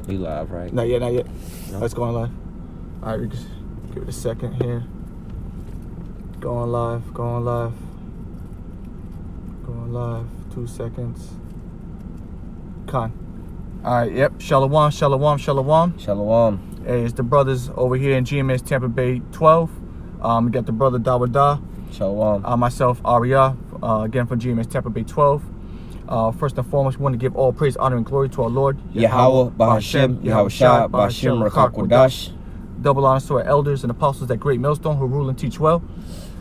We live, right? Not yet, not yet. No. Let's go on live. All right, we just give it a second here. Going live, going live. Going live, 2 seconds. Con. All right, yep. Shalom, shalom, shalom. Shalom. Hey, it's the brothers over here in GMS Tampa Bay 12. We got the brother Dawada. Shalom. Myself, Arya, again from GMS Tampa Bay 12. First and foremost, we want to give all praise, honor, and glory to our Lord Yahweh, Bahashem, Yahweh Shah, Bahashem, Rakak Wadash. Double honors to our elders and apostles at Great Millstone who rule and teach well.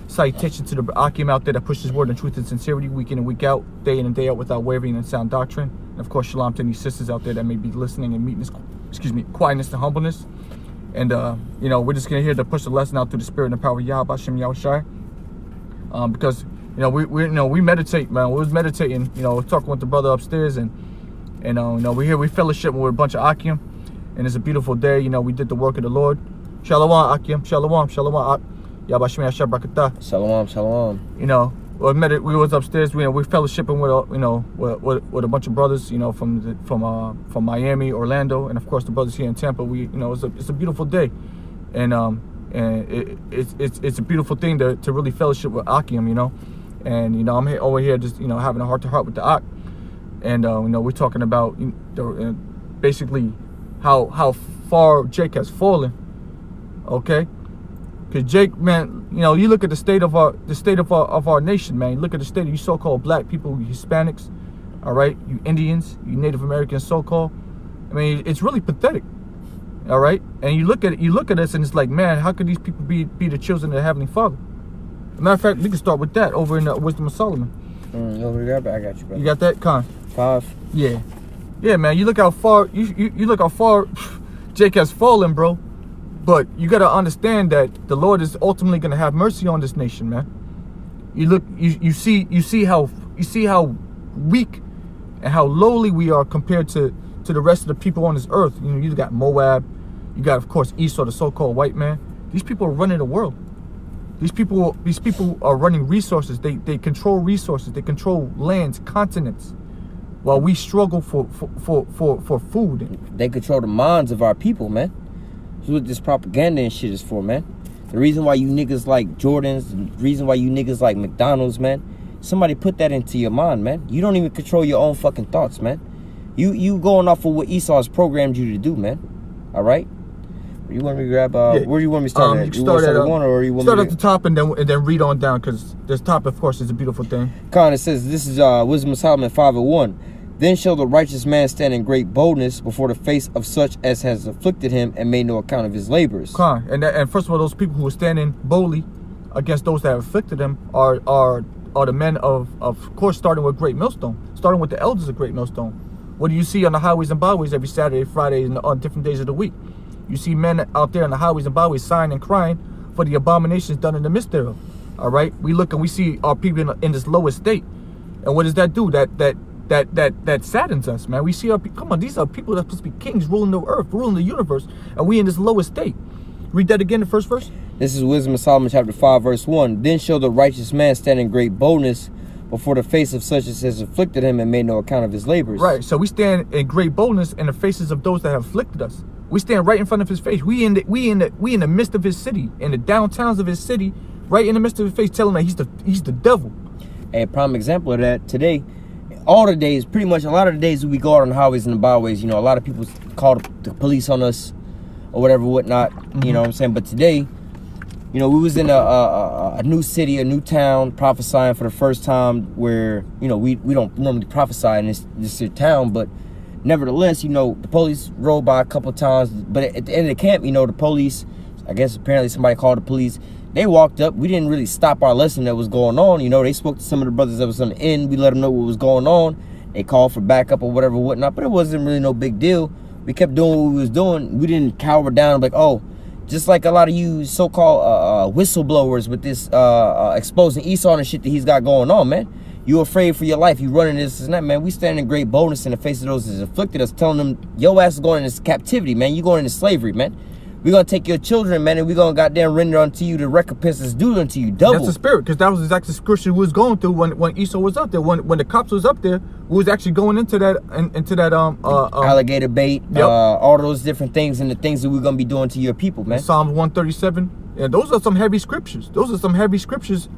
Salutation to the Akim out there that pushes word and truth and sincerity week in and week out, day in and day out without wavering and sound doctrine. And of course, shalom to any sisters out there that may be listening in meekness, quietness and humbleness. And you know, we're just gonna here to push the lesson out through the spirit and the power of Yahweh Hashem Yahweh Shai. Because you know we meditate, man. We was meditating, you know, talking with the brother upstairs, and you know we're here, we fellowship with a bunch of Akim, and it's a beautiful day. You know, we did the work of the Lord. Shalom Akim, shalom, shalom. Yahweh Hashem Yahweh Barakatah. Shalom, shalom. You know, we was upstairs. We fellowshipping with with a bunch of brothers, you know, from Miami, Orlando, and of course the brothers here in Tampa. It's a beautiful day, and it's a beautiful thing to really fellowship with Akim, you know, and you know I'm over here just having a heart to heart with the Ak, and you know we're talking about basically how far Jake has fallen, okay. Because Jake, man, you know, you look at the state of our nation, man. You look at the state of you so-called black people, you Hispanics, all right, you Indians, you Native Americans, so-called. I mean, it's really pathetic, all right. And you look at us, and it's like, man, how could these people be the children of the Heavenly Father? As a matter of fact, we can start with that over in the Wisdom of Solomon. Over there, I got you, brother. You got that, Con? 5. Yeah, man. You look how far you look how far Jake has fallen, bro. But you got to understand that the Lord is ultimately going to have mercy on this nation, man. You see how weak and how lowly we are compared to the rest of the people on this earth. You know, you got Moab, you got of course Esau, the so-called white man. These people are running the world. These people are running resources. They control resources. They control lands, continents, while we struggle for food. They control the minds of our people, man. That's what this propaganda and shit is for, man. The reason why you niggas like Jordans, the reason why you niggas like McDonald's, man, somebody put that into your mind, man. You don't even control your own fucking thoughts, man. You going off of what Esau's programmed you to do, man. All right? You want me to grab, where do you want me to start at? You start at one, or you want start me at the top and then read on down, because this top, of course, is a beautiful thing. Con, it says, this is Wisdom of Solomon 5:1. Then shall the righteous man stand in great boldness before the face of such as has afflicted him and made no account of his labors. And first of all, those people who are standing boldly against those that have afflicted them are the men of course, starting with Great Millstone, starting with the elders of Great Millstone. What do you see on the highways and byways every Saturday, Friday, and on different days of the week? You see men out there on the highways and byways sighing and crying for the abominations done in the midst thereof. All right, we look and we see our people in this lowest state, and what does that do? That saddens us, man. We see our come on, these are people that are supposed to be kings, ruling the earth, ruling the universe, and we in this lowest state. Read that again, the first verse. This is Wisdom of Solomon chapter 5 verse 1. Then shall the righteous man stand in great boldness before the face of such as has afflicted him and made no account of his labors. Right. So we stand in great boldness in the faces of those that have afflicted us. We stand right in front of his face. We in the midst of his city, in the downtowns of his city, right in the midst of his face, telling him that he's the devil. A prime example of that today. All the days, pretty much a lot of the days we go out on the highways and the byways, you know, a lot of people call the police on us or whatever, whatnot, you know what I'm saying? But today, you know, we was in a new city, a new town, prophesying for the first time where, you know, we don't normally prophesy in this town, but nevertheless, you know, the police rode by a couple of times, but at the end of the camp, you know, the police, I guess apparently somebody called the police. They walked up. We didn't really stop our lesson that was going on. You know, they spoke to some of the brothers that was on the end. We let them know what was going on. They called for backup or whatever, whatnot. But it wasn't really no big deal. We kept doing what we was doing. We didn't cower down like, oh, just like a lot of you so-called whistleblowers with this exposing Esau and shit that he's got going on, man. You afraid for your life. You running this and that, man. We stand in great boldness in the face of those that afflicted us, telling them, your ass is going into captivity, man. You going into slavery, man. we're gonna take your children, man, and we're gonna goddamn render unto you the recompense that's due unto you, double. That's the spirit, because that was exactly the scripture we was going through when Esau was up there. When the cops was up there, we was actually going into that alligator bait, yep. all those different things and the things that we're gonna be doing to your people, man. Psalms 137. And those are some heavy scriptures.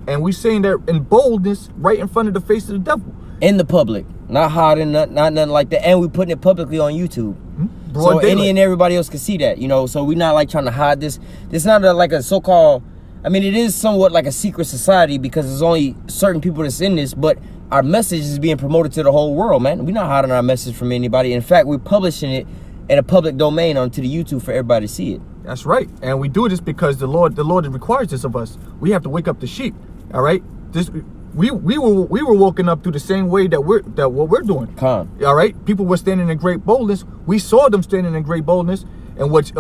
And we saying that in boldness right in front of the face of the devil. In the public. Not hiding, not nothing like that. And we putting it publicly on YouTube. So any and everybody else can see that, you know. So we're not like trying to hide this. It's not like a so-called, I mean, it is somewhat like a secret society because there's only certain people that's in this, but our message is being promoted to the whole world, man. We're not hiding our message from anybody. In fact, we're publishing it in a public domain onto the YouTube for everybody to see it. That's right. And we do this because the Lord requires this of us. We have to wake up the sheep. All right. We were woken up through the same way that what we're doing. All right. People were standing in great boldness. We saw them standing in great boldness, and which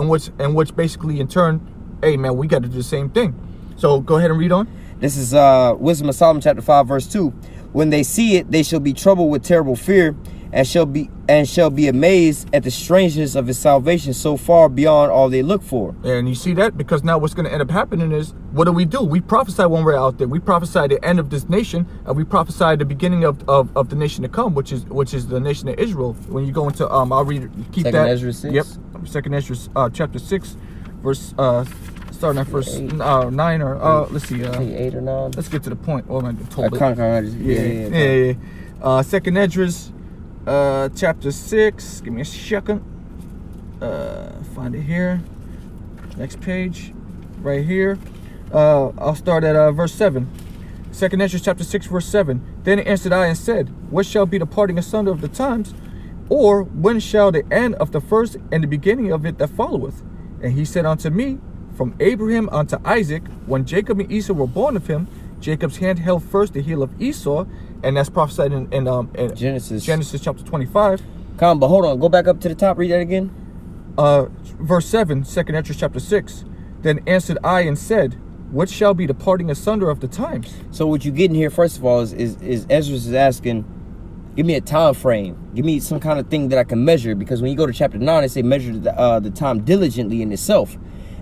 basically in turn, hey man, we got to do the same thing. So go ahead and read on. This is Wisdom of Solomon chapter 5 verse 2. When they see it, they shall be troubled with terrible fear, and shall be amazed at the strangeness of his salvation so far beyond all they look for. And you see that, because now what's going to end up happening is, what do? We prophesy when we're out there. We prophesy the end of this nation, and we prophesy the beginning of the nation to come, which is the nation of Israel. When you go into I'll read, keep Second that. Ezra 6. Yep. Second Ezra chapter 6, verse starting at verse 9 or let's see, 8 or 9. Let's get to the point. Oh man, Second Ezra chapter 6. Give me a second. Find it here. Next page, right here. I'll start at verse 7. Second Ezra chapter 6 verse 7. Then answered I and said, what shall be the parting asunder of the times? Or when shall the end of the first and the beginning of it that followeth? And he said unto me, from Abraham unto Isaac, when Jacob and Esau were born of him, Jacob's hand held first the heel of Esau, and that's prophesied in Genesis chapter 25. Come, but hold on, go back up to the top, read that again. Verse 7, Second Ezra chapter 6. Then answered I and said, what shall be the parting asunder of the times? So what you getting here, first of all, is Ezra is asking, give me a time frame, give me some kind of thing that I can measure, because when you go to chapter 9, they say measure the time diligently in itself.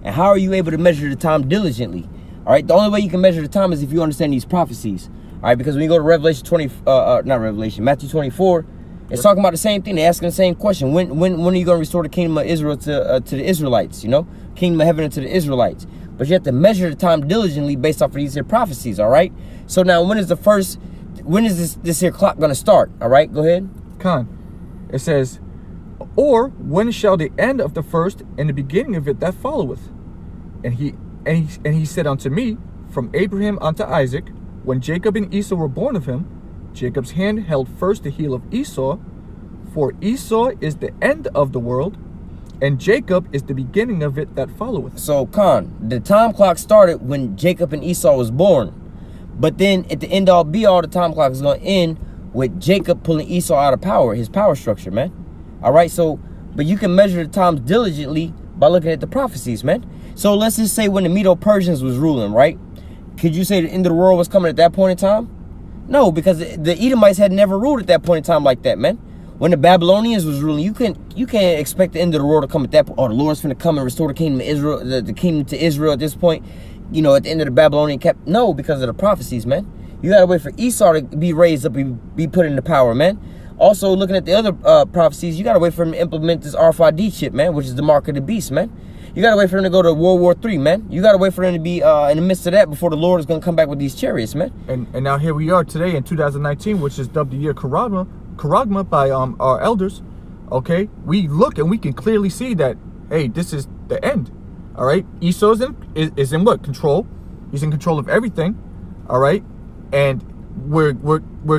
And how are you able to measure the time diligently? All right, the only way you can measure the time is if you understand these prophecies. All right, because when you go to Matthew 24, it's talking about the same thing. They're asking the same question. When are you going to restore the kingdom of Israel to the Israelites? You know, kingdom of heaven to the Israelites. But you have to measure the time diligently based off of these here prophecies. All right. So now, when is this here clock going to start? All right, go ahead. It says, or when shall the end of the first and the beginning of it that followeth? And he said unto me, from Abraham unto Isaac, when Jacob and Esau were born of him, Jacob's hand held first the heel of Esau, for Esau is the end of the world, and Jacob is the beginning of it that followeth. So, the time clock started when Jacob and Esau was born. But then at the end all be all, the time clock is going to end with Jacob pulling Esau out of power, his power structure, man. All right, so, but you can measure the times diligently by looking at the prophecies, man. So let's just say when the Medo-Persians was ruling, right? Could you say the end of the world was coming at that point in time? No, because the Edomites had never ruled at that point in time like that, man. When the Babylonians was ruling, you can't expect the end of the world to come at that point. Oh, the Lord's finna come and restore the kingdom of Israel, the kingdom to Israel at this point. You know, at the end of the Babylonian no, because of the prophecies, man. You gotta wait for Esau to be raised up and be put into power, man. Also, looking at the other prophecies, you gotta wait for him to implement this RFID chip, man, which is the mark of the beast, man. You gotta wait for him to go to World War III, man. You gotta wait for him to be in the midst of that before the Lord is gonna come back with these chariots, man. And now here we are today in 2019, which is dubbed the year Charagma by our elders. Okay, we look and we can clearly see that, hey, this is the end. All right, Esau is in what? Control. He's in control of everything. All right, and we're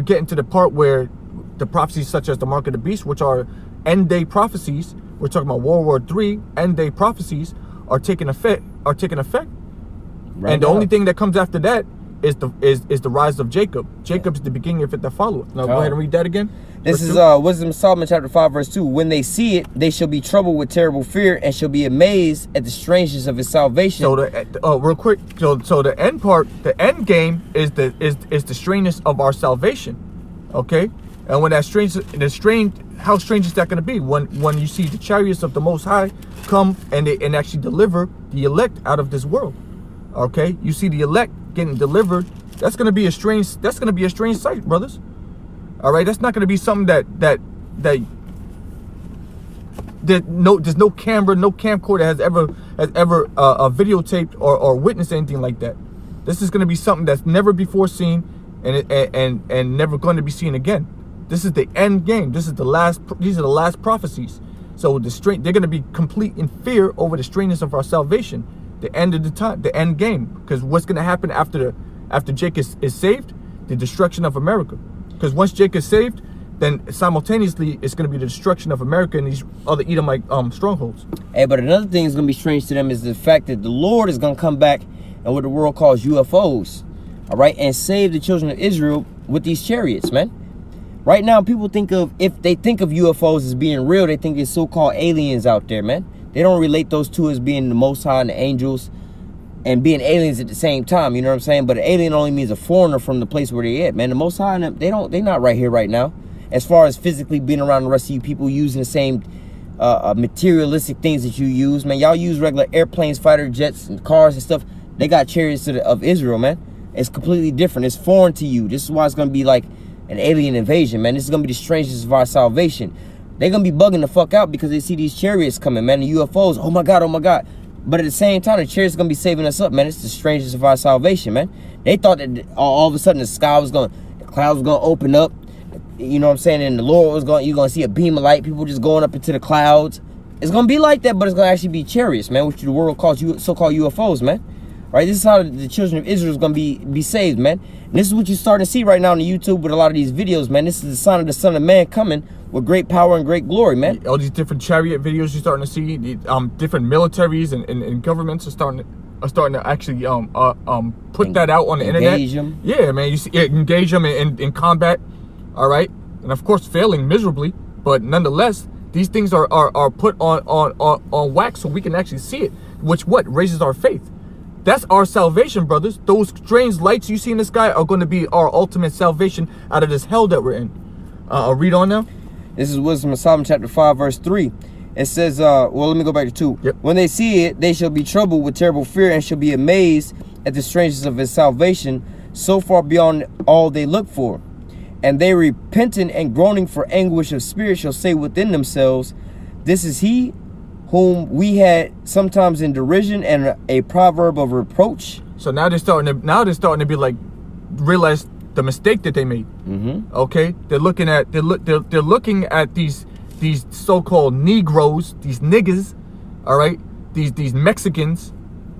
getting to the part where the prophecies such as the mark of the beast, which are end day prophecies. We're talking about World War III, end day prophecies are taking effect. Right, and the only thing that comes after that is the rise of Jacob. Jacob's the beginning of it that followeth. Now go ahead and read that again. This is Wisdom of Solomon chapter 5 verse 2. When they see it, they shall be troubled with terrible fear, and shall be amazed at the strangeness of his salvation. So real quick, so the end part, the end game is the strangeness of our salvation. Okay, and when that strange how strange is that going to be when you see the chariots of the Most High come and actually deliver the elect out of this world? Okay, you see the elect getting delivered. That's going to be a strange sight, brothers. All right, that's not going to be something that there's no camera, no camcorder has ever videotaped or witnessed anything like that. This is going to be something that's never before seen and never going to be seen again. This is the end game. These are the last prophecies. So they're going to be complete in fear over the strangeness of our salvation, the end of the time, the end game. Because what's going to happen after Jake is saved? The destruction of America. Because once Jake is saved, then simultaneously it's going to be the destruction of America and these other Edomite strongholds. Hey, but another thing that's going to be strange to them is the fact that the Lord is going to come back and what the world calls UFOs, all right, and save the children of Israel with these chariots, man. Right now, people if they think of UFOs as being real, they think it's so-called aliens out there, man. They don't relate those two as being the Most High and the angels and being aliens at the same time, you know what I'm saying? But an alien only means a foreigner from the place where they at, man. The Most High and them, they're not right here right now. As far as physically being around the rest of you people using the same materialistic things that you use, man. Y'all use regular airplanes, fighter jets, and cars and stuff. They got chariots of Israel, man. It's completely different. It's foreign to you. This is why it's going to be like an alien invasion, man. This is going to be the strangest of our salvation. They're going to be bugging the fuck out because they see these chariots coming, man. The UFOs, oh my God, oh my God. But at the same time, the chariots going to be saving us up, man. It's the strangest of our salvation, man. They thought that all of a sudden the clouds was going to open up. You know what I'm saying? And the Lord was you're going to see a beam of light, people just going up into the clouds. It's going to be like that, but it's going to actually be chariots, man, which the world calls so-called UFOs, man. Right? This is how the children of Israel is going to be saved, man. And this is what you're starting to see right now on the YouTube with a lot of these videos, man. This is the sign of the Son of Man coming with great power and great glory, man. All these different chariot videos you're starting to see, different militaries and governments are starting to actually put that out on the internet. Engage them. Yeah, man. You see, engage them in combat. All right, and of course failing miserably, but nonetheless, these things are put on wax so we can actually see it, which raises our faith. That's our salvation, brothers. Those strange lights you see in the sky are going to be our ultimate salvation out of this hell that we're in. I'll read on now. This is Wisdom of Solomon chapter 5 verse 3. It says, well, let me go back to 2. Yep. When they see it, they shall be troubled with terrible fear and shall be amazed at the strangeness of his salvation, so far beyond all they look for. And they repenting and groaning for anguish of spirit shall say within themselves, this is he whom we had sometimes in derision and a proverb of reproach. So now they're starting to be like, realize the mistake that they made. Okay, they're looking at these so-called Negroes, these niggas, all right, these Mexicans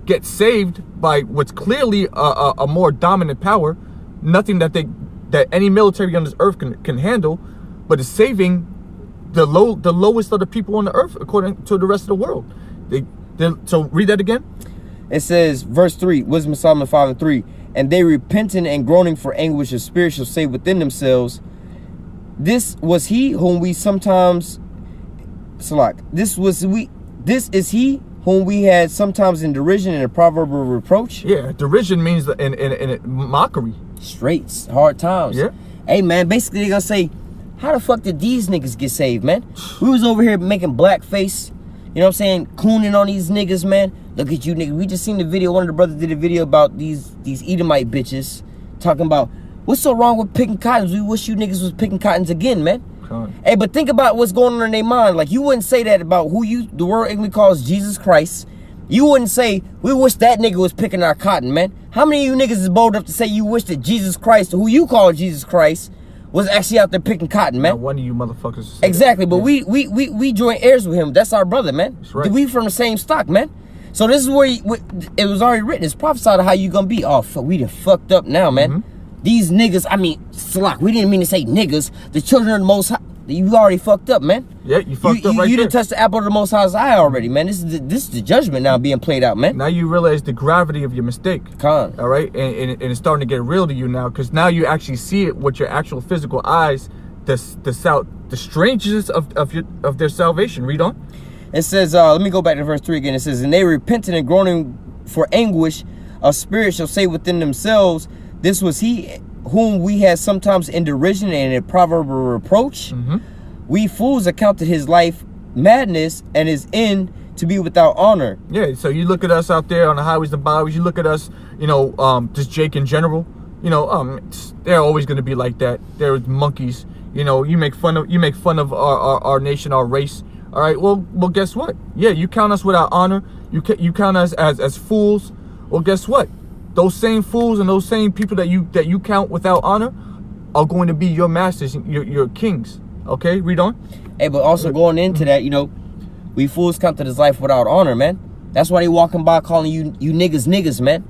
get saved by what's clearly a more dominant power, nothing that any military on this earth can handle, but it's saving the lowest of the people on the earth according to the rest of the world. So read that again. It says, verse 3, Wisdom of Solomon 5 and 3, and they repenting and groaning for anguish of spirit shall say within themselves, this was he whom we sometimes this is he whom we had sometimes in derision and a proverb of reproach. Yeah, derision means in mockery. Straits, hard times. Yeah. Hey, man, basically they're gonna say, how the fuck did these niggas get saved, man? We was over here making blackface, you know what I'm saying, cooning on these niggas, man. Look at you niggas. We just seen the video. One of the brothers did a video about these Edomite bitches talking about what's so wrong with picking cottons. We wish you niggas was picking cottons again, man. Hey, but think about what's going on in their mind. Like, you wouldn't say that about who the world English calls Jesus Christ. You wouldn't say, we wish that nigga was picking our cotton, man. How many of you niggas is bold enough to say you wish that Jesus Christ, who you call Jesus Christ, was actually out there picking cotton, man? Not one of you motherfuckers. Exactly, but yeah. we join heirs with him. That's our brother, man. That's right. We from the same stock, man. So this is where it was already written. It's prophesied of how you gonna be. Oh, fuck, we done fucked up now, man. These niggas, I mean, Salak, we didn't mean to say niggas. The children of the Most High, you already fucked up, man. Yeah, you fucked up right You there. done touched the apple of the Most High's eye already, man. This is the judgment now being played out, man. Now you realize the gravity of your mistake. All right, and it's starting to get real to you now, because now you actually see it with your actual physical eyes. The strangeness of their salvation. Read on. It says, let me go back to verse 3 again. It says, and they repenting and groaning for anguish of spirit shall say within themselves, this was he whom we had sometimes in derision and a proverb of reproach. We fools accounted his life madness and his end to be without honor. Yeah, so you look at us out there on the highways and byways, you look at us, you know, just Jake in general, you know, they're always going to be like that. They're monkeys. You know, you make fun of our nation, our race. All right, well, guess what? Yeah, you count us without honor. You count us as fools. Well, guess what? Those same fools and those same people that you count without honor are going to be your masters, your kings. Okay, read on. Hey, but also going into that, you know, we fools counted his life without honor, man. That's why they walking by calling you niggas, man.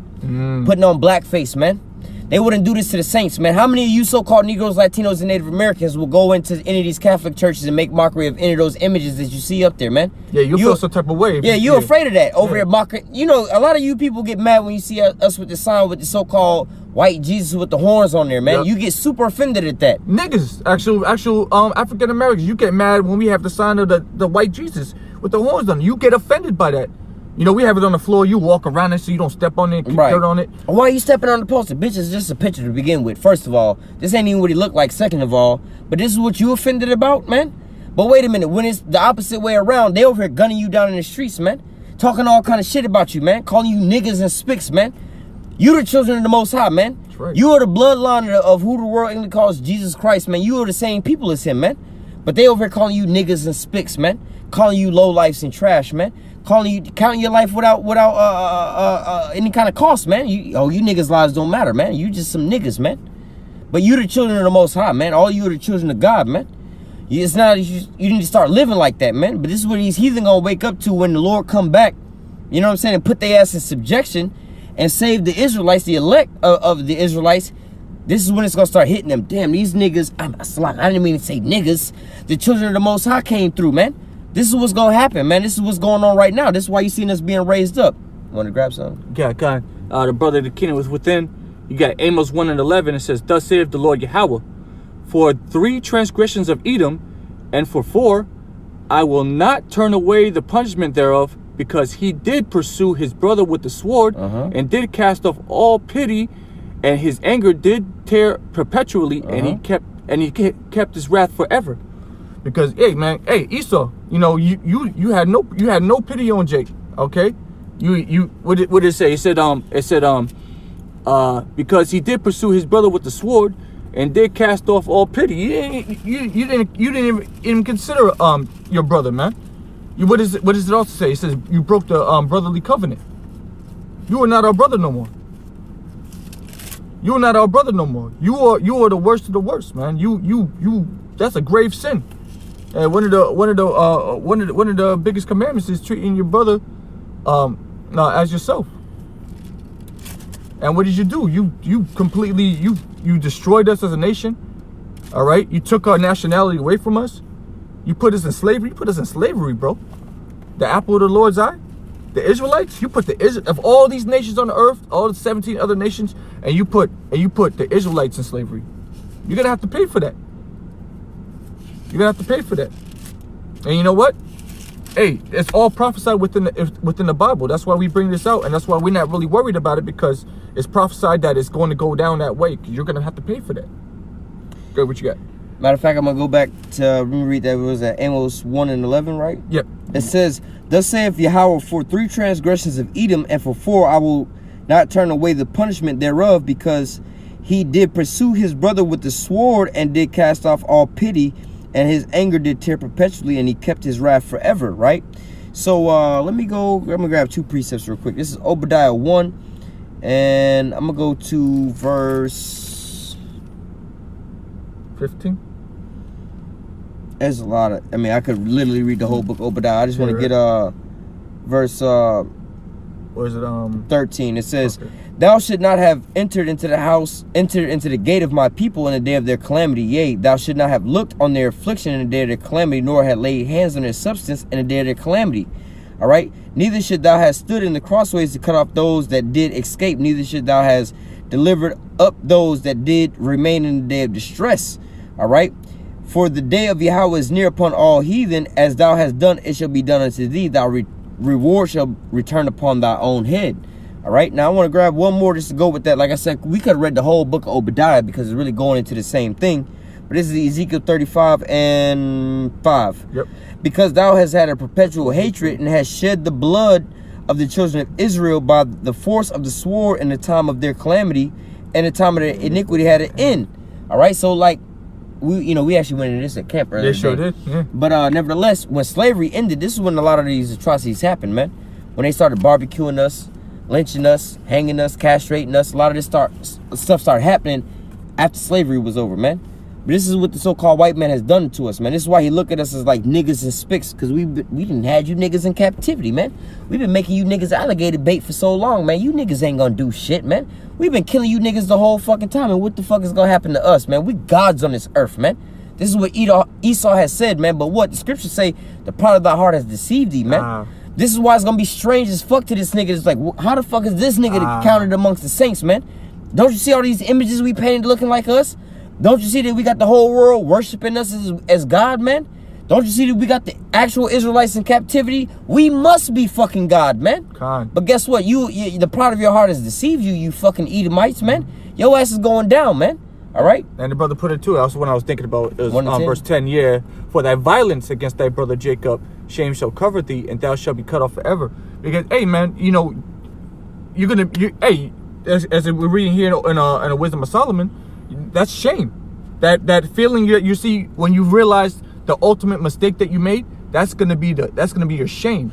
Putting on blackface, man. They wouldn't do this to the saints, man. How many of you so-called Negroes, Latinos, and Native Americans will go into any of these Catholic churches and make mockery of any of those images that you see up there, man? Yeah, you feel some type of way. Yeah, you're afraid of that. Over here mocking. You know, a lot of you people get mad when you see us with the sign with the so-called white Jesus with the horns on there, man. Yep. You get super offended at that. Niggas, actual African Americans, you get mad when we have the sign of the white Jesus with the horns on it. You get offended by that. You know, we have it on the floor. You walk around it so you don't step on it and kick dirt on it. Why are you stepping on the poster? Bitch, it's just a picture to begin with. First of all, this ain't even what he looked like, second of all. But this is what you offended about, man? But wait a minute. When it's the opposite way around, they over here gunning you down in the streets, man. Talking all kind of shit about you, man. Calling you niggas and spics, man. You the children of the Most High, man. That's right. You are the bloodline of who the world English calls Jesus Christ, man. You are the same people as him, man. But they over here calling you niggas and spics, man. Calling you lowlifes and trash, man. Calling you, counting your life without any kind of cost, man. You niggas' lives don't matter, man. You just some niggas, man. But you the children of the Most High, man. All you are the children of God, man. It's not, you need to start living like that, man. But this is what these heathen gonna wake up to when the Lord come back, you know what I'm saying, and put their ass in subjection and save the Israelites, the elect of the Israelites. This is when it's gonna start hitting them. Damn, these niggas, I didn't mean to say niggas. The children of the Most High came through, man. This is what's gonna happen, man. This is what's going on right now. This is why you seen us being raised up. You want to grab something? Yeah, God. The brother of the kingdom was within. You got Amos 1:11. It says, "Thus saith the Lord Yahweh, for 3 transgressions of Edom, and for 4, I will not turn away the punishment thereof, because he did pursue his brother with the sword, and did cast off all pity, and his anger did tear perpetually, and he kept his wrath forever." Because, hey man, hey Esau, you know, you had no pity on Jake, okay? What did it say? It said because he did pursue his brother with the sword and did cast off all pity. You didn't even consider your brother, man. What does it also say? It says you broke the brotherly covenant. You are not our brother no more. You are not our brother no more. You are the worst of the worst, man. That's a grave sin. And one of the biggest commandments is treating your brother as yourself. And what did you do? You completely destroyed us as a nation. All right, you took our nationality away from us. You put us in slavery. You put us in slavery, bro. The apple of the Lord's eye, the Israelites. You put of all these nations on the earth, all the 17 other nations, and you put the Israelites in slavery. You're gonna have to pay for that. You're gonna have to pay for that. And you know what? Hey, it's all prophesied within the Bible. That's why we bring this out, and that's why we're not really worried about it, because it's prophesied that it's going to go down that way. Because you're gonna have to pay for that. Good, what you got? Matter of fact, I'm gonna go back to let me read that. It was at Amos 1:11, right? Yep. It says, "Thus saith Yahweh, for 3 transgressions of Edom, and for 4 I will not turn away the punishment thereof, because he did pursue his brother with the sword, and did cast off all pity, and his anger did tear perpetually, and he kept his wrath forever." Right? So let me grab 2 precepts real quick. This is Obadiah 1, and I'm gonna go to verse 15. There's a lot of, I could literally read the whole book of Obadiah. I just want to get verse Or is it 13. It says, okay. "Thou should not have entered into the gate of my people in the day of their calamity. Yea, thou should not have looked on their affliction in the day of their calamity, nor had laid hands on their substance in the day of their calamity." All right. "Neither should thou have stood in the crossways to cut off those that did escape. Neither should thou have delivered up those that did remain in the day of distress." All right. "For the day of Yahweh is near upon all heathen. As thou hast done, it shall be done unto thee. Thy reward shall return upon thy own head." All right. Now I want to grab one more just to go with that. Like I said, we could have read the whole book of Obadiah, because it's really going into the same thing. But this is Ezekiel 35:5. Yep. Because thou hast had a perpetual hatred and hast shed the blood of the children of Israel by the force of the sword in the time of their calamity, and the time of their iniquity had an end. All right, so like we actually went into this at camp earlier. They sure did. Yeah. But nevertheless, when slavery ended, this is when a lot of these atrocities happened, man. When they started barbecuing us, lynching us, hanging us, castrating us, a lot of this stuff started happening after slavery was over, man. But this is what the so-called white man has done to us, man. This is why he look at us as like niggas and spicks, because we didn't had you niggas in captivity, man. We've been making you niggas alligator bait for so long, man. You niggas ain't gonna do shit, man. We've been killing you niggas the whole fucking time, and what the fuck is gonna happen to us, man? We gods on this earth, man. This is what Esau has said, man. But what the scriptures say, the pride of thy heart has deceived thee, man. This is why it's gonna be strange as fuck to this nigga. It's like, how the fuck is this nigga counted amongst the saints, man? Don't you see all these images we painted looking like us? Don't you see that we got the whole world worshiping us as God, man? Don't you see that we got the actual Israelites in captivity? We must be fucking God, man. God. But guess what? You the pride of your heart has deceived you, you fucking Edomites, man. Your ass is going down, man. All right? And the brother put it too. Also, when I was thinking about it, was verse 10, yeah. For thy violence against thy brother Jacob, shame shall cover thee, and thou shalt be cut off forever. Because, hey, man, you know, hey, as we're reading here in a Wisdom of Solomon, that's shame. That feeling you see when you realize the ultimate mistake that you made, that's gonna be your shame.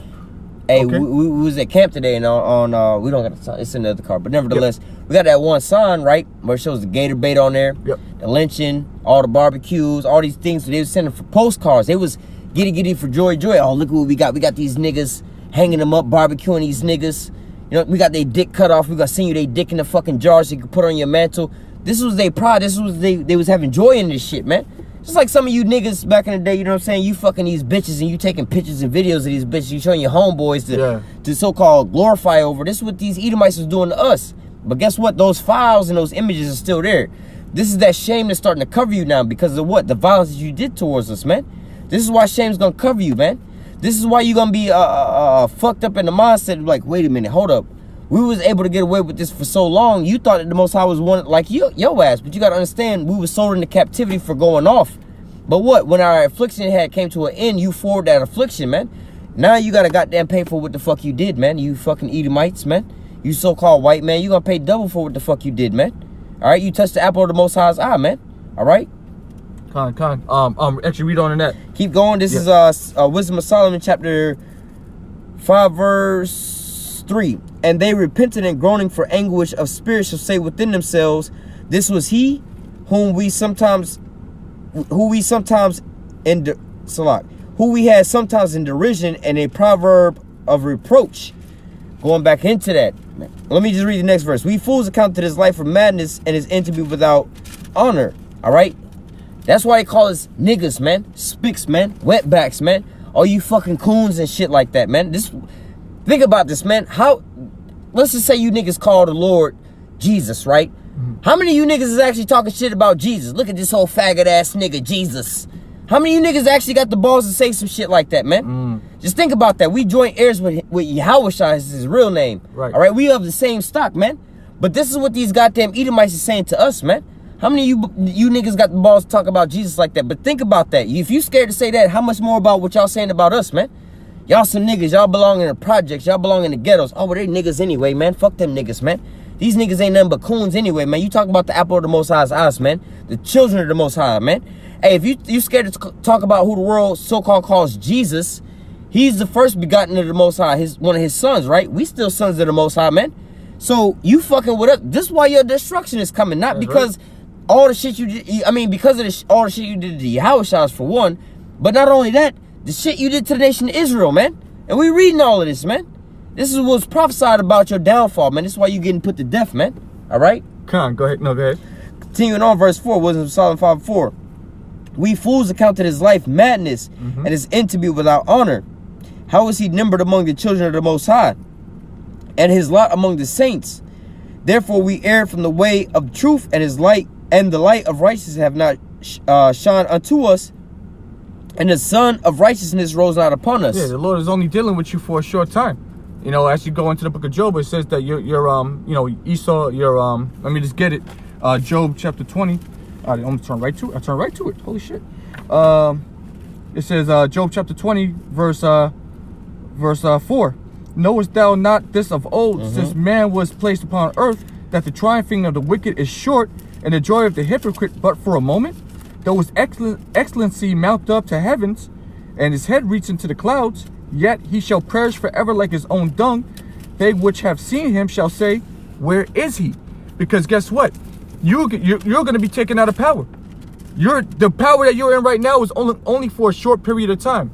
Hey, okay? we was at camp today, and we don't got a sign. It's in the other car, but nevertheless, we got that one sign, right, where it shows the gator bait on there, the lynching, all the barbecues, all these things. So they was sending for postcards. They was giddy for joy. Oh, look what we got. We got these niggas hanging them up, barbecuing these niggas. You know, we got their dick cut off. We got send you their dick in the fucking jar so you can put on your mantle. This was their pride. This was they was having joy in this shit, man. Just like some of you niggas back in the day, you know what I'm saying? You fucking these bitches and you taking pictures and videos of these bitches. You showing your homeboys to so-called glorify over. This is what these Edomites was doing to us. But guess what? Those files and those images are still there. This is that shame that's starting to cover you now because of what? The violence that you did towards us, man. This is why shame's gonna cover you, man. This is why you're gonna be fucked up in the mindset of like, wait a minute, hold up. We was able to get away with this for so long. You thought that the Most High was one like your ass, but you gotta understand we were sold into captivity for going off. But what? When our affliction came to an end, you forward that affliction, man. Now you gotta goddamn pay for what the fuck you did, man. You fucking Edomites, man. You so-called white man, you gonna pay double for what the fuck you did, man. All right, you touched the apple of the Most High's eye, man. All right. Actually, read on in that. Keep going. This is Wisdom of Solomon, chapter 5, verse 3. And they repented and groaning for anguish of spirit shall say within themselves, this was he who we had sometimes in derision and a proverb of reproach. Going back into that, let me just read the next verse. We fools account to this life for madness and his end to be without honor. All right, that's why they call us niggas, man, spicks, man, wetbacks, man, all you fucking coons and shit like that, man. Think about this, man. Let's just say you niggas call the Lord Jesus, right? How many of you niggas is actually talking shit about Jesus? Look at this whole faggot ass nigga, Jesus. How many of you niggas actually got the balls to say some shit like that, man? Just think about that. We joint heirs with Yahushua is his real name. Right. All right, we of the same stock, man. But this is what these goddamn Edomites is saying to us, man. How many of you niggas got the balls to talk about Jesus like that? But think about that. If you scared to say that, how much more about what y'all saying about us, man? Y'all some niggas. Y'all belong in the projects. Y'all belong in the ghettos. Oh, well, they niggas anyway, man. Fuck them niggas, man. These niggas ain't nothing but coons anyway, man. You talking about the apple of the Most High's eyes, man. The children of the Most High, man. Hey, if you scared to talk about who the world so-called calls Jesus, he's the first begotten of the Most High, one of his sons, right? We still sons of the Most High, man. So you fucking with us. This is why your destruction is coming, not because all the shit you did. I mean, because of all the shit you did to the Yahushua for one, but not only that, the shit you did to the nation of Israel, man. And we reading all of this, man. This is what's prophesied about your downfall, man. This is why you getting put to death, man. All right? Go ahead. No, go ahead. Continuing on, verse 4, Wisdom of Solomon 5:4. We fools accounted his life madness and his end to be without honor. How is he numbered among the children of the Most High? And his lot among the saints. Therefore we erred from the way of truth, and his light and the light of righteousness have not shone unto us, and the sun of righteousness rose not upon us. Yeah, the Lord is only dealing with you for a short time. You know, as you go into the book of Job, it says that Esau, let me just get it. Job chapter 20, I'm gonna turn right to it. I turn right to it. Holy shit. It says Job chapter 20 verse 4. Knowest thou not this of old, since man was placed upon earth, that the triumphing of the wicked is short, and the joy of the hypocrite but for a moment? Though his excellency mount up to heavens, and his head reach into the clouds, yet he shall perish forever like his own dung. They which have seen him shall say, where is he? Because guess what? You're going to be taken out of power. The power that you're in right now is only for a short period of time.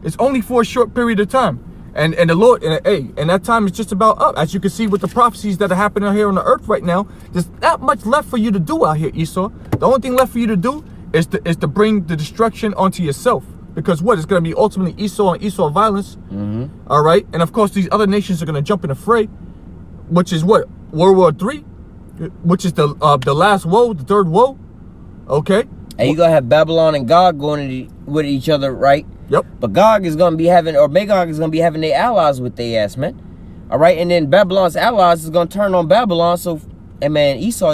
It's only for a short period of time. And the Lord, and that time is just about up. As you can see with the prophecies that are happening here on the earth right now, there's not much left for you to do out here, Esau. The only thing left for you to do is to bring the destruction onto yourself. Because what? It's going to be ultimately Esau and Esau violence. All right? And of course, these other nations are going to jump in the fray, which is what? World War III, which is the last woe, the third woe. Okay? And you're going to have Babylon and Gog going with each other, right? Yep. But Gog is going to be having, or Magog is going to be having their allies with their ass, man. All right? And then Babylon's allies is going to turn on Babylon. So, and man, Esau,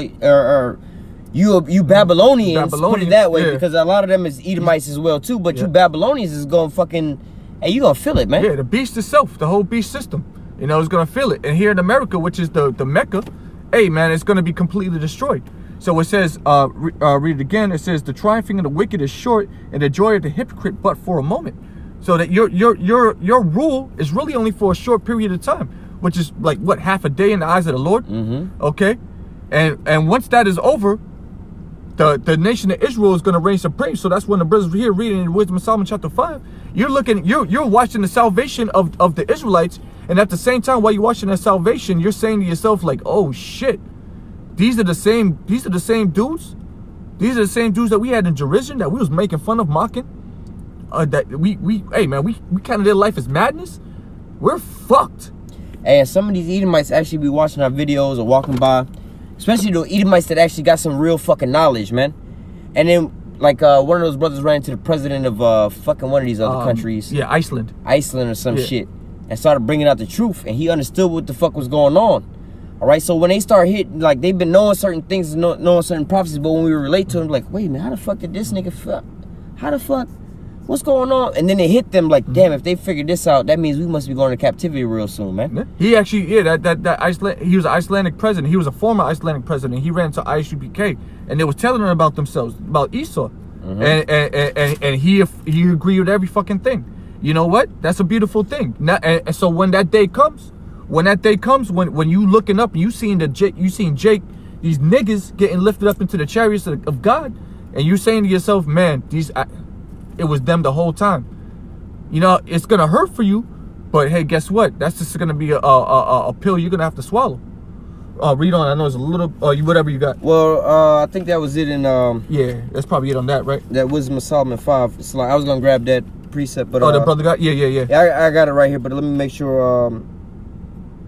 you Babylonians, put it that way, because a lot of them is Edomites as well, too. But you Babylonians is going to fucking, hey, you going to feel it, man. Yeah, the beast itself, the whole beast system, you know, is going to feel it. And here in America, which is the Mecca, hey, man, it's going to be completely destroyed. So it says, read it again. It says, the triumphing of the wicked is short, and the joy of the hypocrite but for a moment. So that your rule is really only for a short period of time, which is like what, half a day in the eyes of the Lord. Okay, and once that is over, the nation of Israel is going to reign supreme. So that's when the brothers were here reading in Wisdom of Solomon chapter 5. You're watching the salvation of the Israelites, and at the same time, while you're watching that salvation, you're saying to yourself like, oh shit. These are the same dudes. These are the same dudes that we had in Jerusalem that we was making fun of, mocking. That hey man, we kind of did life as madness. We're fucked. And some of these Edomites actually be watching our videos or walking by, especially the Edomites that actually got some real fucking knowledge, man. And then like one of those brothers ran into the president of fucking one of these other countries. Yeah, Iceland or some shit, and started bringing out the truth, and he understood what the fuck was going on. All right, so when they start hitting, like, they've been knowing certain things, knowing certain prophecies, but when we relate to them, like, wait, man, how the fuck did this nigga fuck? How the fuck? What's going on? And then they hit them like, damn, if they figured this out, that means we must be going to captivity real soon, man. He actually, that Iceland, he was an Icelandic president. He was a former Icelandic president. He ran to ISUPK, and they was telling them about themselves, about Esau, and he agreed with every fucking thing. You know what? That's a beautiful thing. Now, and so when that day comes. When you looking up and you seeing Jake, these niggas getting lifted up into the chariots of God, and you saying to yourself, man, it was them the whole time. You know, it's gonna hurt for you, but hey, guess what? That's just gonna be a pill you're gonna have to swallow. Read on. I know it's a little, whatever you got. Well, I think that was it in yeah, that's probably it on that, right? That Wisdom of Solomon 5. It's like I was gonna grab that precept, but the brother got yeah. I got it right here, but let me make sure.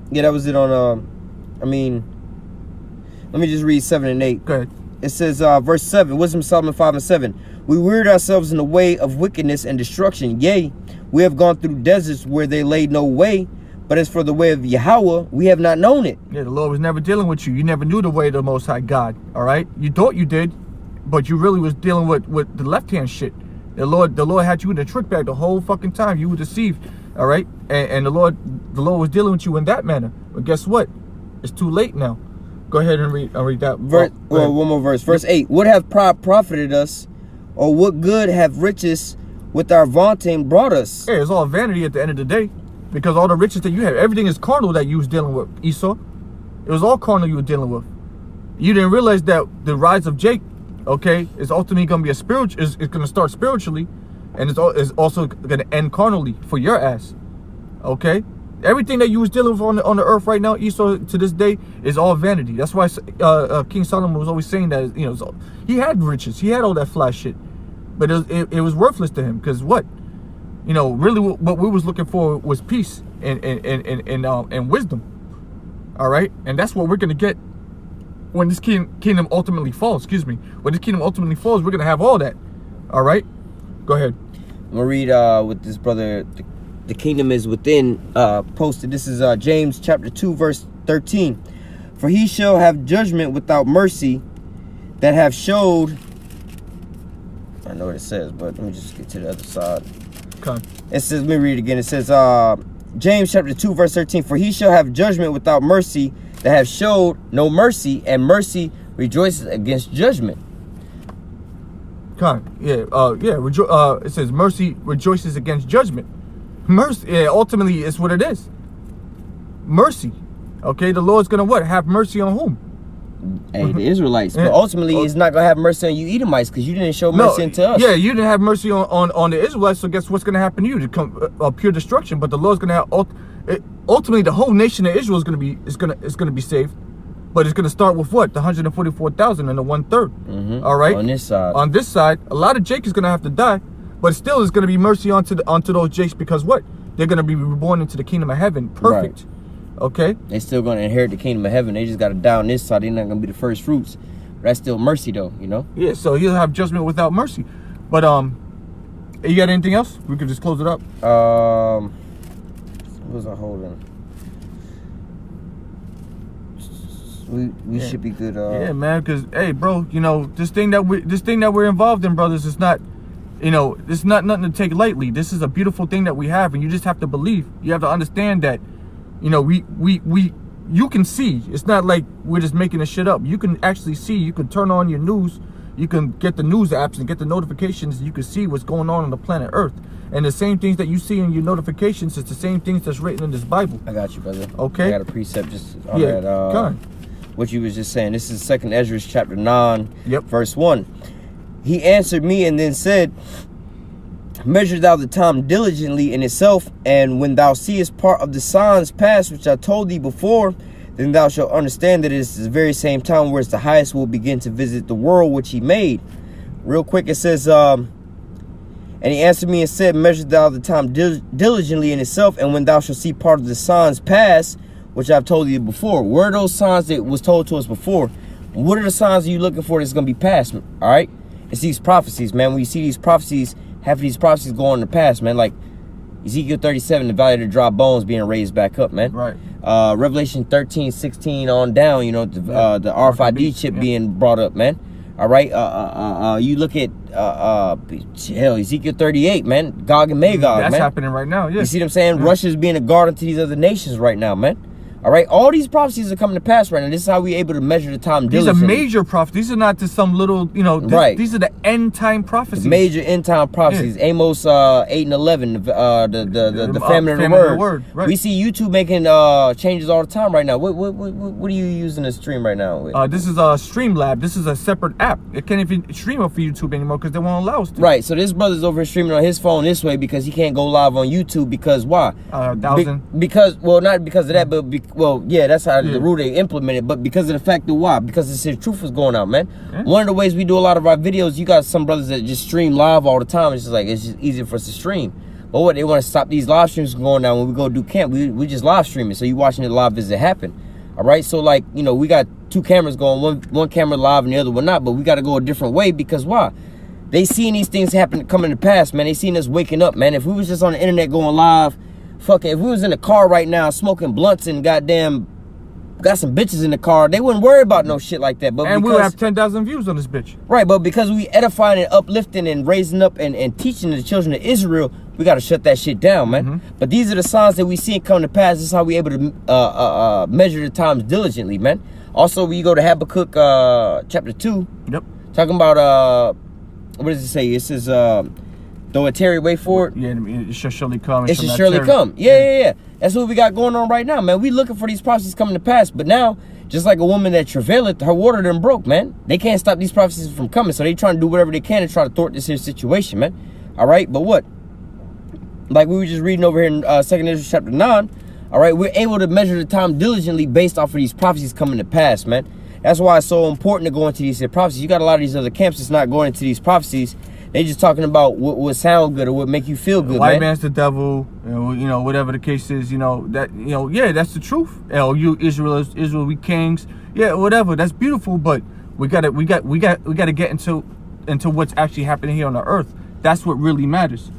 Yeah, that was it on, let me just read 7 and 8. Go ahead. It says, verse 7, Wisdom of Solomon 5 and 7. We wearied ourselves in the way of wickedness and destruction. Yea, we have gone through deserts where they laid no way. But as for the way of Yahweh, we have not known it. Yeah, the Lord was never dealing with you. You never knew the way of the Most High God, all right? You thought you did, but you really was dealing with the left-hand shit. The Lord had you in the trick bag the whole fucking time. You were deceived. All right, and the Lord was dealing with you in that manner. But guess what? It's too late now. Go ahead and read that. One more verse. Verse 8. What have pride profited us, or what good have riches with our vaunting brought us? Yeah, it's all vanity at the end of the day, because all the riches that you have, everything is carnal that you was dealing with, Esau. It was all carnal you were dealing with. You didn't realize that the rise of Jake, okay, is ultimately going to be a spiritual. It's going to start spiritually. And it's also going to end carnally for your ass. Okay? Everything that you was dealing with on the earth right now, Esau, to this day, is all vanity. That's why King Solomon was always saying that, you know, he had riches. He had all that fly shit. But it was worthless to him. Because what? You know, really what we was looking for was peace and wisdom. All right? And that's what we're going to get when this kingdom ultimately falls. Excuse me. When this kingdom ultimately falls, we're going to have all that. All right? Go ahead. I'm going to read with this brother, the kingdom is within, posted. This is James chapter 2, verse 13. For he shall have judgment without mercy. that have showed. I know what it says, but let me just get to the other side. Okay. It says, let me read it again. It says, James chapter 2, verse 13, for he shall have judgment without mercy that have showed no mercy, and mercy rejoices against judgment. Okay. Yeah. It says mercy rejoices against judgment. Mercy, yeah, ultimately, it's what it is. Mercy. Okay, the Lord's gonna what? Have mercy on whom? Hey, the Israelites. Yeah. But ultimately, He's not gonna have mercy on you Edomites because you didn't show mercy unto us. Yeah, you didn't have mercy on the Israelites, so guess what's gonna happen to you? To come pure destruction. But the Lord's gonna have ultimately the whole nation of Israel is gonna be saved. But it's gonna start with what? The 144,000 and the 1/3. All right. On this side. On this side, a lot of Jake is gonna have to die, but still is gonna be mercy onto those Jakes because what? They're gonna be reborn into the kingdom of heaven. Perfect. Right. Okay. They still gonna inherit the kingdom of heaven. They just gotta die on this side. They're not gonna be the first fruits. But that's still mercy, though. You know. Yeah. So he'll have judgment without mercy. But you got anything else? We could just close it up. What was I holding? We should be good. Yeah, man. Cause hey, bro, you know this thing that we're involved in, brothers, is not. You know, it's not nothing to take lightly. This is a beautiful thing that we have, and you just have to believe. You have to understand that. You know, you can see. It's not like we're just making this shit up. You can actually see. You can turn on your news. You can get the news apps and get the notifications. You can see what's going on the planet Earth. And the same things that you see in your notifications is the same things that's written in this Bible. I got you, brother. Okay. I got a precept just on Yeah, that. What you was just saying. This is 2nd Ezra chapter 9, verse 1. He answered me and then said, measure thou the time diligently in itself, and when thou seest part of the signs pass which I told thee before, then thou shalt understand that it is the very same time whereas the highest will begin to visit the world which he made. Real quick, it says, and he answered me and said, measure thou the time diligently in itself, and when thou shalt see part of the signs pass which I've told you before. Where are those signs that was told to us before? What are the signs are you looking for that's going to be passed? All right, it's these prophecies, man. When you see these prophecies, half of these prophecies go on in the past, man. Like Ezekiel 37, the valley of the dry bones being raised back up, man. Right. Revelation 13, 16 on down, you know, the RFID chip being brought up, man. All right. You look at Ezekiel 38, man. Gog and Magog, That's man. happening right now. Yeah. You see what I'm saying? Russia's being a guard to these other nations right now, man. All right, all these prophecies are coming to pass right now. This is how we're able to measure the time diligently. These are major prophecies. These are not just some little, you know. These are the end time prophecies. The major end time prophecies. Yeah. Amos 8 and 11. The famine of the word. Right. We see YouTube making changes all the time right now. What are you using to stream right now? This is a Streamlab. This is a separate app. It can't even stream up for YouTube anymore because they won't allow us to. Right. So this brother's over here streaming on his phone this way because he can't go live on YouTube because why? 1,000. Because not because of that, but well, yeah, that's how the rule they implemented, but because of the fact that why? Because it's his truth is going out, man. Yeah. One of the ways we do a lot of our videos, you got some brothers that just stream live all the time. It's just like, it's just easier for us to stream. But what, they want to stop these live streams from going down when we go do camp. We just live streaming, so you watching it live as it happen. All right, so like, you know, we got two cameras going, one camera live and the other one not, but we got to go a different way because why? They seeing these things happen coming to pass, man. They seen us waking up, man. If we was just on the internet going live, fuck it, if we was in the car right now smoking blunts and goddamn got some bitches in the car, they wouldn't worry about no shit like that. But and we'll have 10,000 views on this bitch. Right, but because we edifying and uplifting and raising up and teaching the children of Israel, we got to shut that shit down, man. But these are the signs that we see come to pass. This is how we able to measure the times diligently, man. Also, when you go to Habakkuk chapter 2, talking about, what does it say? It says, though it tarry, wait for it. Yeah, it shall surely come. It shall surely come. Yeah. That's what we got going on right now, man. We looking for these prophecies coming to pass. But now, just like a woman that travaileth, her water done broke, man. They can't stop these prophecies from coming. So they trying to do whatever they can to try to thwart this here situation, man. All right, but what? Like we were just reading over here in 2nd Ezra chapter 9. All right, we're able to measure the time diligently based off of these prophecies coming to pass, man. That's why it's so important to go into these prophecies. You got a lot of these other camps that's not going into these prophecies. They just talking about what sound good or what make you feel good. White man's the devil, you know, whatever the case is, you know, that, you know, yeah, that's the truth. You Israel, we kings, yeah, whatever. That's beautiful, but we gotta get into what's actually happening here on the earth. That's what really matters.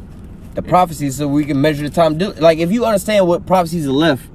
The prophecies, so we can measure the time. Like if you understand what prophecies are left,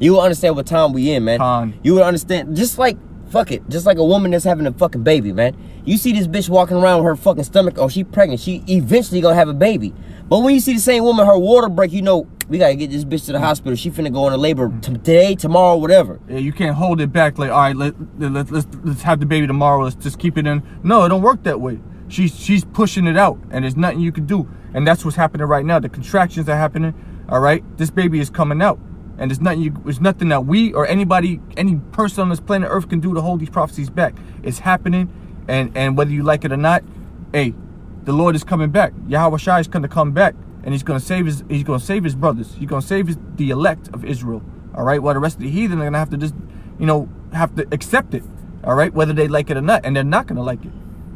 you will understand what time we in, man. You will understand. Just like Fuck it. Just like a woman that's having a fucking baby, man. You see this bitch walking around with her fucking stomach, oh, she pregnant. She eventually gonna have a baby. But when you see the same woman, her water break, you know, we gotta get this bitch to the hospital. She finna go into labor today, tomorrow, whatever. Yeah, you can't hold it back like, all right, let's have the baby tomorrow. Let's just keep it in. No, it don't work that way. She's pushing it out, and there's nothing you can do. And that's what's happening right now. The contractions are happening. All right, this baby is coming out, and there's nothing that we or anybody, any person on this planet Earth can do to hold these prophecies back. It's happening, and whether you like it or not, hey, the Lord is coming back. Yahweh Shai is going to come back, and he's going to save his brothers. He's going to save the elect of Israel. All right, while the rest of the heathen are going to have to just, have to accept it. All right, whether they like it or not, and they're not going to like it.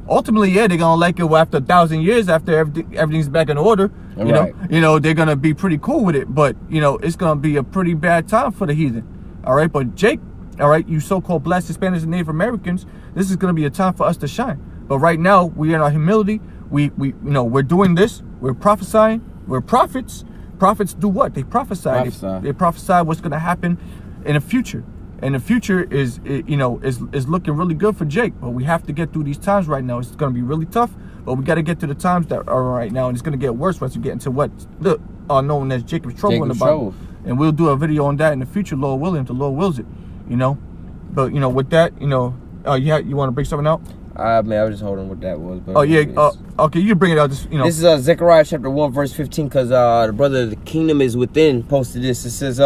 Ultimately, yeah, they're gonna like it after 1,000 years, after everything's back in order. You know, they're gonna be pretty cool with it. But it's gonna be a pretty bad time for the heathen. All right, but Jake, all right, you so-called Black Hispanics and Native Americans, this is gonna be a time for us to shine. But right now, we in our humility, we're doing this. We're prophesying. We're prophets. Prophets do what? They prophesy. They prophesy what's gonna happen in the future. And the future is looking really good for Jake. But we have to get through these times right now. It's going to be really tough. But we got to get to the times that are right now. And it's going to get worse once we get into what are known as Jacob's trouble in the Bible. And we'll do a video on that in the future, Lord willing, if the Lord wills it. But, with that, you want to bring something out? Man, I was just holding what that was. But okay, you can bring it out. Just, This is Zechariah chapter 1, verse 15, because the brother, the kingdom is within, posted this. It says,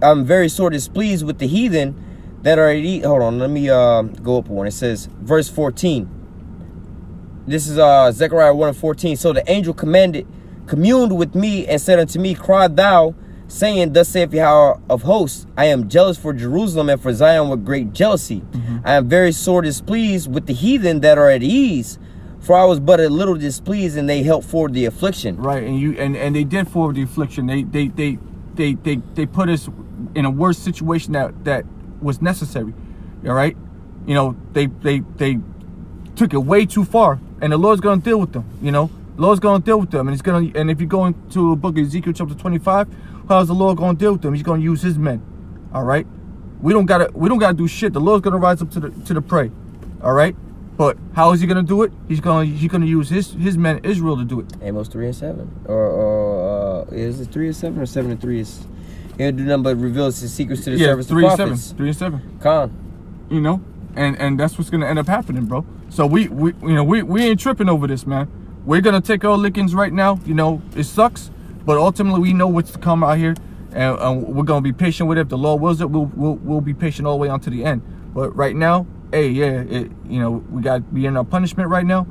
I'm very sore displeased with the heathen that are hold on, let me go up one. It says verse 14. This is Zechariah 1:14. So the angel communed with me and said unto me, cry thou, saying, thus saith Yahweh of hosts, I am jealous for Jerusalem and for Zion with great jealousy. I am very sore displeased with the heathen that are at ease, for I was but a little displeased, and they helped forward the affliction. Right, and they did forward the affliction. They put us in a worse situation that was necessary. All right, they took it way too far, and the Lord's gonna deal with them. The Lord's gonna deal with them, and if you go into the book of Ezekiel chapter 25, how's the Lord gonna deal with them? He's gonna use his men. All right, we don't gotta do shit. The Lord's gonna rise up to the prey. All right, but how is he gonna do it? He's gonna use his men Israel to do it. Amos 3:7, or is it 3:7 or 7:3? Is he'll do nothing but reveals his secrets to the servants of prophets. 3:7. Con. And that's what's gonna end up happening, bro. So we ain't tripping over this, man. We're gonna take our lickings right now. It sucks, but ultimately we know what's to come out here, and we're gonna be patient with it. If the Lord wills it, we'll be patient all the way on to the end. But right now, hey, yeah, we got to be in our punishment right now.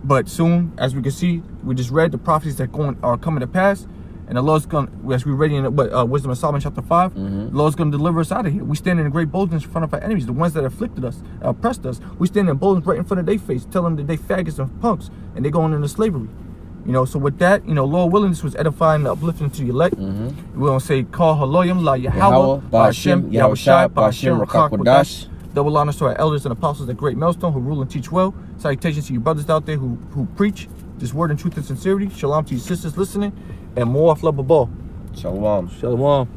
But soon, as we can see, we just read the prophecies that are coming to pass. And the Lord's going to, as we read in Wisdom of Solomon chapter 5, the Lord's going to deliver us out of here. We stand in great boldness in front of our enemies, the ones that afflicted us, oppressed us. We stand in boldness right in front of their face, tell them that they faggots and punks, and they're going into slavery. So with that, Lord willing, this was edifying and uplifting to the elect. We're going to say, Call Haloyim La Yahweh, Ba'ashem, Yahweh Shai, Ba'ashem, Rakak Wadash. Double honors to our elders and apostles at Great Millstone who rule and teach well. Salutations to you brothers out there who preach this word in truth and sincerity. Shalom to you sisters listening. And more off Love Ball. Shalom. Shalom.